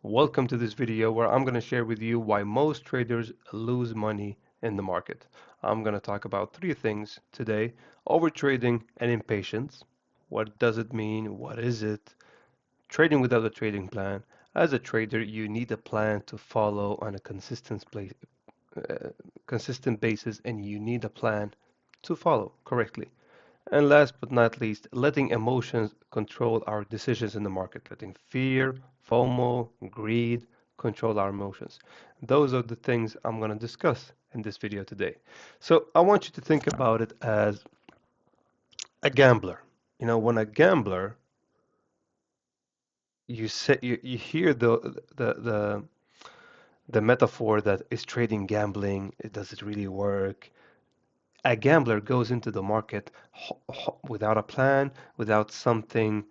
Welcome to this video where I'm going to share with you why most traders lose money in the market. I'm going to talk about three things today: overtrading and impatience. What does it mean? What is it? Trading without a trading plan. As a trader, you need a plan to follow on a consistent basis, and you need a plan to follow correctly. And last but not least, letting emotions control our decisions in the market, letting fear, FOMO, greed control our emotions. Those are the things I'm going to discuss in this video today. So I want you to think about it as a gambler. When a gambler, you hear the metaphor that is trading gambling. Does it really work? A gambler goes into the market without a plan, without something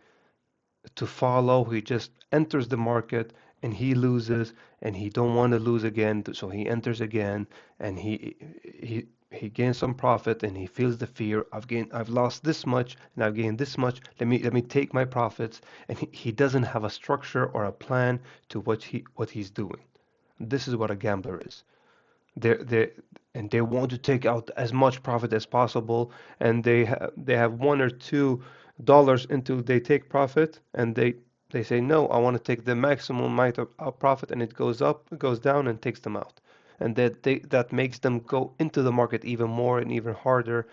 to follow. He just enters the market and he loses and he don't want to lose again, so he enters again and he gains some profit and he feels the fear. I've lost this much and I've gained this much. Let me take my profits, and he doesn't have a structure or a plan to what he's doing. This is what a gambler is. They and they want to take out as much profit as possible, and they have $1 or $2 into they take profit, and they say no, I want to take the maximum amount of profit, and it goes up, it goes down, and takes them out, and that makes them go into the market even more and even harder,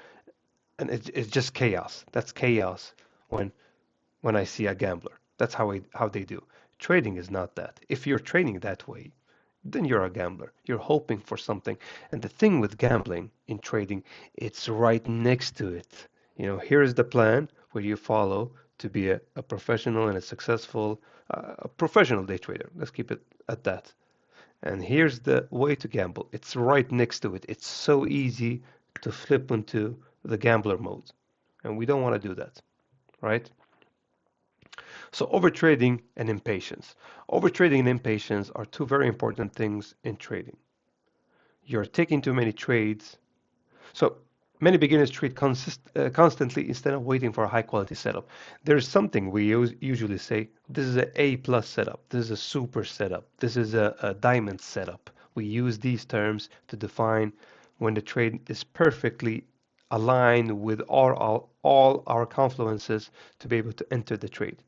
and it's just chaos. That's chaos when when I see a gambler. That's how they do. Trading is not that. If you're trading that way, then you're a gambler. You're hoping for something. And the thing with gambling in trading, it's right next to it. Here's the plan where you follow to be a professional and a professional day trader. Let's keep it at that. And here's the way to gamble. It's right next to it. It's so easy to flip into the gambler mode. And we don't want to do that, right? So overtrading and impatience. Overtrading and impatience are two very important things in trading. You're taking too many trades. So many beginners trade constantly instead of waiting for a high quality setup. There's something we usually say: this is an A plus setup, this is a super setup, this is a diamond setup. We use these terms to define when the trade is perfectly aligned with all our confluences to be able to enter the trade.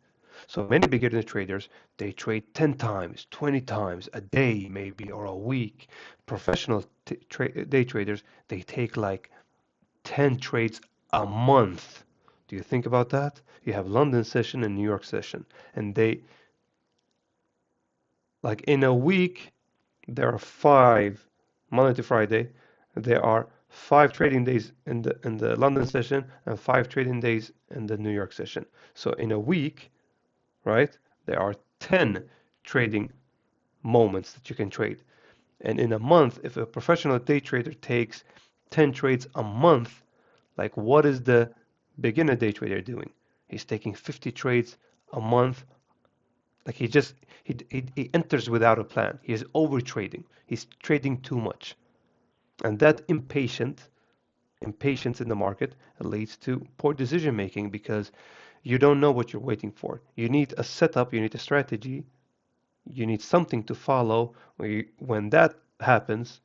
So many beginner traders, they trade 10 times, 20 times a day maybe, or a week. Professional day traders, they take like 10 trades a month. Do you think about that? You have London session and New York session, and like in a week, there are five, Monday to Friday, there are 5 trading days in the London session and 5 trading days in the New York session. So in a week, right? There are 10 trading moments that you can trade. And in a month, if a professional day trader takes 10 trades a month, like what is the beginner day trader doing? He's taking 50 trades a month. Like he enters without a plan. He is over trading. He's trading too much. And that impatience in the market leads to poor decision making because you don't know what you're waiting for. You need a setup, you need a strategy, you need something to follow. When that happens,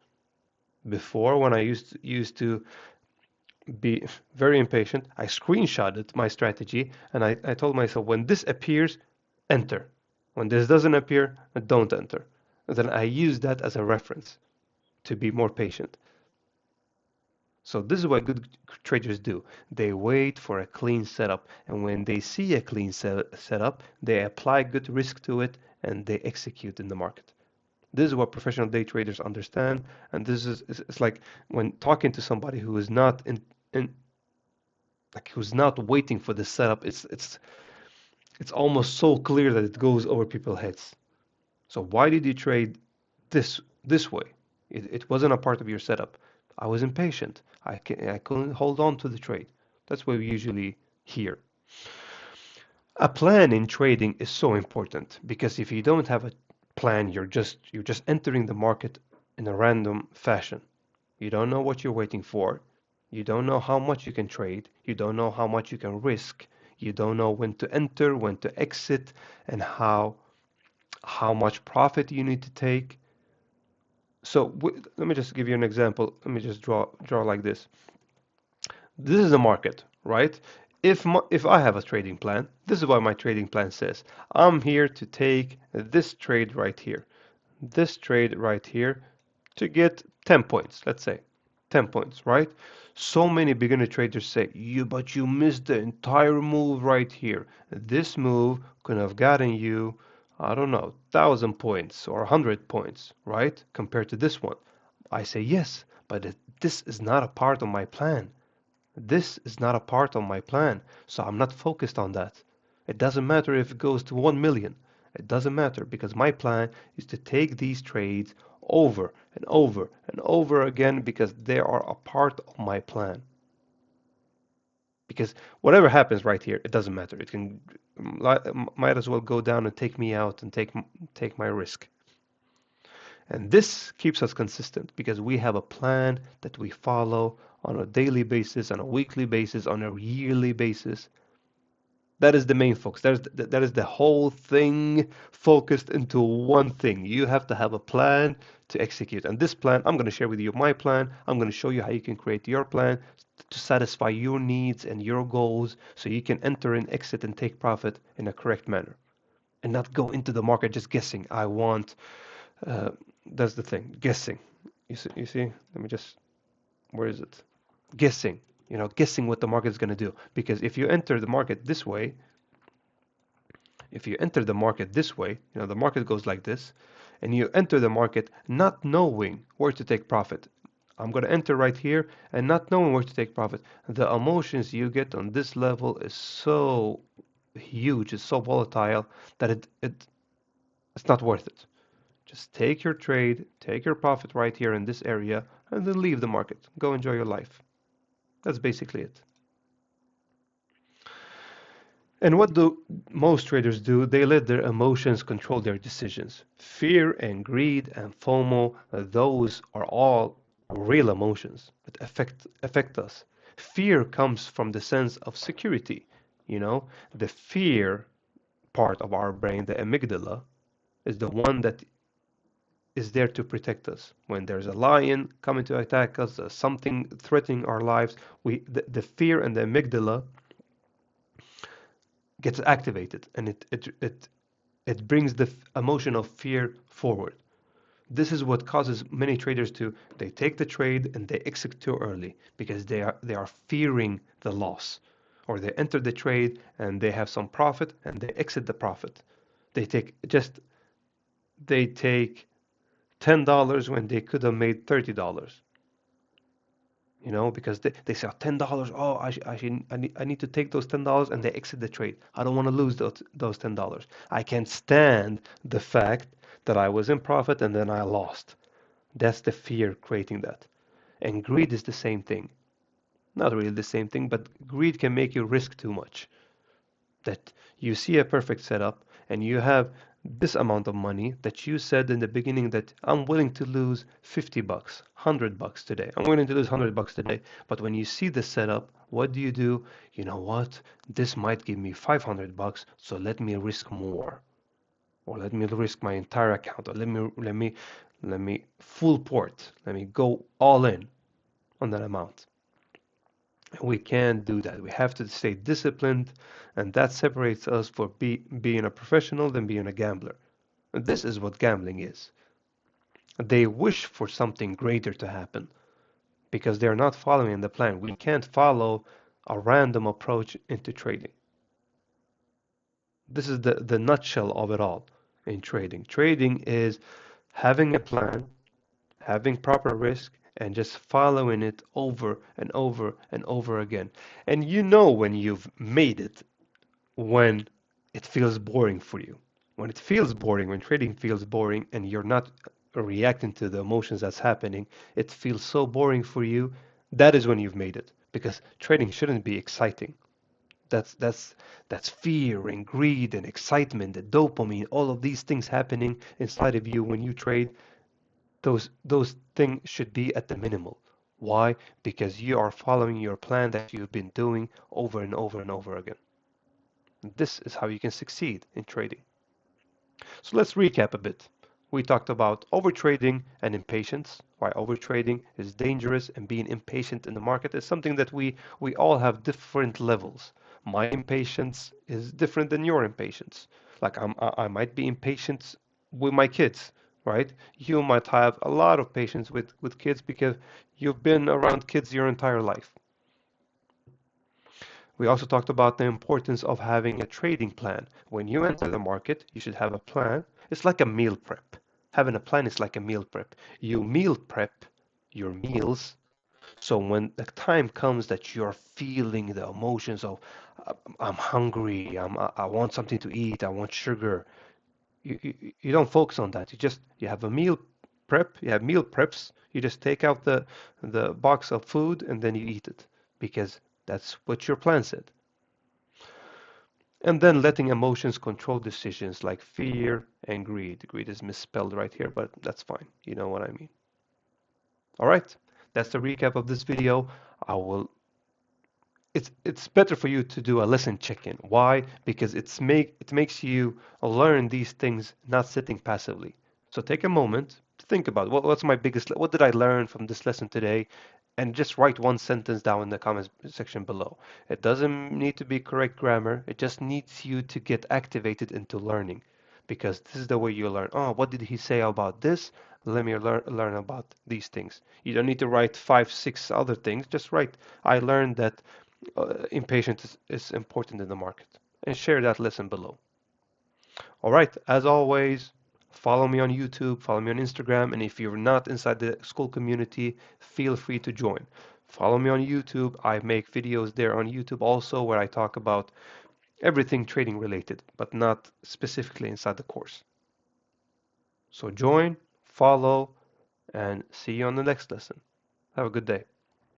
before when I used to be very impatient, I screenshotted my strategy and I told myself, when this appears, enter. When this doesn't appear, don't enter. And then I use that as a reference to be more patient. So this is what good traders do. They wait for a clean setup, and when they see a clean setup, they apply good risk to it and they execute in the market. This is what professional day traders understand, and this is it's like when talking to somebody who is not in like who's not waiting for the setup. It's almost so clear that it goes over people's heads. So why did you trade this way? It wasn't a part of your setup. I was impatient. I couldn't hold on to the trade. That's what we usually hear. A plan in trading is so important because if you don't have a plan, you're just entering the market in a random fashion. You don't know what you're waiting for. You don't know how much you can trade. You don't know how much you can risk. You don't know when to enter, when to exit, and how how much profit you need to take. So let me just give you an example. Let me just draw like this. This is a market, right? If I have a trading plan, this is what my trading plan says. I'm here to take this trade right here, this trade right here to get 10 points, let's say. 10 points, right? So many beginner traders say, but you missed the entire move right here. This move could have gotten you, I don't know, 1,000 points or 100 points, right? Compared to this one. I say yes, but this is not a part of my plan. This is not a part of my plan, so I'm not focused on that. It doesn't matter if it goes to 1 million. It doesn't matter because my plan is to take these trades over and over and over again because they are a part of my plan. Because whatever happens right here, it doesn't matter. It can might as well go down and take me out and take my risk. And this keeps us consistent because we have a plan that we follow on a daily basis, on a weekly basis, on a yearly basis. That is the main focus. That is the whole thing focused into one thing. You have to have a plan to execute. And this plan, I'm going to share with you my plan. I'm going to show you how you can create your plan to satisfy your needs and your goals so you can enter and exit and take profit in a correct manner and not go into the market just guessing. I want, uh, that's the thing, guessing. You see? Let me just, where is it? Guessing. Guessing what the market is going to do. Because if you enter the market this way, if you enter the market this way, the market goes like this, and you enter the market not knowing where to take profit. I'm going to enter right here and not knowing where to take profit. The emotions you get on this level is so huge, it's so volatile that it's not worth it. Just take your trade, take your profit right here in this area, and then leave the market. Go enjoy your life. That's basically it. And what do most traders do? They let their emotions control their decisions. Fear and greed and FOMO, those are all real emotions that affect us. Fear comes from the sense of security. The fear part of our brain, the amygdala, is the one that is there to protect us. When there's a lion coming to attack us, something threatening our lives, the fear and the amygdala gets activated, and it brings the emotion of fear forward. This is what causes many traders to they take the trade and they exit too early because they are fearing the loss, or they enter the trade and they have some profit and they exit the profit. They take $10 when they could have made $30. Because they say $10. Oh, I need to take those $10 and they exit the trade. I don't want to lose those $10. I can't stand the fact that I was in profit and then I lost. That's the fear creating that. And greed is the same thing. Not really the same thing, but greed can make you risk too much. That you see a perfect setup and you have this amount of money that you said in the beginning that I'm willing to lose 50 bucks, 100 bucks today. I'm willing to lose 100 bucks today. But when you see the setup, what do? You know what? This might give me 500 bucks, so let me risk more. Or let me risk my entire account. Or let me full port. Let me go all in on that amount. We can't do that. We have to stay disciplined, and that separates us for being a professional than being a gambler. And this is what gambling is. They wish for something greater to happen because they're not following the plan. We can't follow a random approach into trading. This is the nutshell of it all in trading. Trading is having a plan, having proper risk, and just following it over and over and over again. And you know when you've made it when it feels boring for you. When it feels boring, when trading feels boring and you're not reacting to the emotions that's happening, it feels so boring for you. That is when you've made it. Because trading shouldn't be exciting. That's fear and greed and excitement, the dopamine, all of these things happening inside of you when you trade. Those things should be at the minimal. Why? Because you are following your plan that you've been doing over and over and over again. This is how you can succeed in trading. So let's recap a bit. We talked about overtrading and impatience, why overtrading is dangerous and being impatient in the market is something that we all have different levels. My impatience is different than your impatience. Like I might be impatient with my kids, right? You might have a lot of patience with kids because you've been around kids your entire life. We also talked about the importance of having a trading plan. When you enter the market, you should have a plan. It's like a meal prep. Having a plan is like a meal prep. You meal prep your meals so when the time comes that you're feeling the emotions of I'm hungry, I want something to eat, I want sugar, you don't focus on that. You have a meal prep, you have meal preps. You just take out the box of food and then you eat it because that's what your plan said. And then letting emotions control decisions like fear and greed. Greed is misspelled right here, but that's fine. You know what I mean. All right, that's the recap of this video. I will it's better for you to do a listen check-in. Why? Because it makes you learn these things not sitting passively. So take a moment to think about what's my biggest what did I learn from this lesson today, and just write one sentence down in the comments section below. It doesn't need to be correct grammar. It just needs you to get activated into learning, because this is the way you learn. Oh, what did he say about this? Let me learn about these things. You don't need to write five, six other things. Just write. I learned that impatience is important in the market, and share that lesson below. All right, as always, follow me on YouTube, follow me on Instagram, and if you're not inside the school community, feel free to join. Follow me on YouTube. I make videos there on YouTube also where I talk about everything trading related, but not specifically inside the course. So join, follow, and see you on the next lesson. Have a good day.